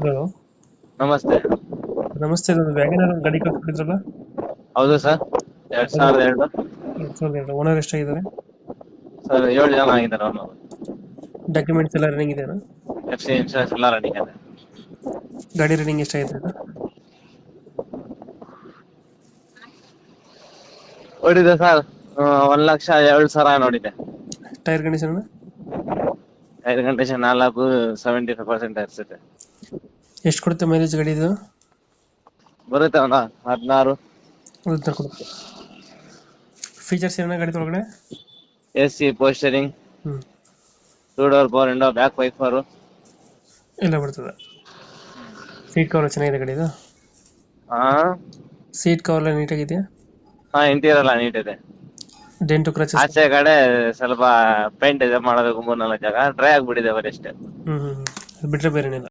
Hello. ನಮಸ್ತೆ. ನಮಸ್ತೆ, ಇದು ವ್ಯಾಗನರ್ ಒಂದು ಗಾಡಿ ಕಳ್ಸ್ಕೊಟ್ಟಿದ್ರಲ್ಲ. ಹೌದು ಸರ್, 2002. 2002 ಓನರ್ ಎಷ್ಟಾಗಿದ್ದಾರೆ? ಸರ್ 7 ಜನ ಆಗಿದ್ದಾರೆ. ಅವನು ಡಾಕ್ಯುಮೆಂಟ್ಸ್ ಎಲ್ಲ ರನ್ನಿಂಗ್ ಇದೆಯಾ? FC ಇನ್ಶೂರೆನ್ಸ್ ಎಲ್ಲ ರನ್ನಿಂಗ್ ಇದೆ. ಗಾಡಿ ರನ್ನಿಂಗ್ ಎಷ್ಟಾಗಿದೆ ಇದು? ಓಡಿದೆ ಸರ್ 1,02,000 ನೋಡಿದೆ. Tyre condition? 5 ಗಂಟೆ 4 75% ಇರ್ತದೆ. ಎಷ್ಟು ಕೊಡುತ್ತೆ ಮೈಲೇಜ್ ಗಾಡಿ ಇದು? ಬರುತ್ತೆ ಅವನ 16. ಉತ್ತರ ಕೊಡುತ್ತೆ. ಫೀಚರ್ಸ್ ಏನೋ ಗಾಡಿ ಒಳಗಡೆ? AC ಪೋಸ್ಟರಿಂಗ್, ಹ್ಞೂ 2 door power window, back wiper ಎಲ್ಲ ಬರ್ತದೆ. ಸೀಟ್ ಕವರ್ ಚೆನ್ನಾಗಿದೆ ಗಾಡಿದು? ಹಾ ಸೀಟ್ ಕವರ್ ಎಲ್ಲ ನೀಟಾಗಿದೆಯಾ? ಹಾ ಇಂಟೀರಿಯರ್ ಎಲ್ಲ ನೀಟ್ ಇದೆ. Dent scratches? ಆಚೆ ಕಡೆ ಸ್ವಲ್ಪ ಪೇಂಟ್ ಇದೆ, ಮಾಡೋದಕ್ಕೆ 3-4 ಜಾಗ ಡ್ರೈ ಆಗ್ಬಿಟ್ಟಿದೆ ಬರೀ ಅಷ್ಟೇ. ಹ್ಞೂ ಹ್ಞೂ, ಅದು ಬಿಟ್ಟರೆ ಬೇರೆ ಏನಿಲ್ಲ.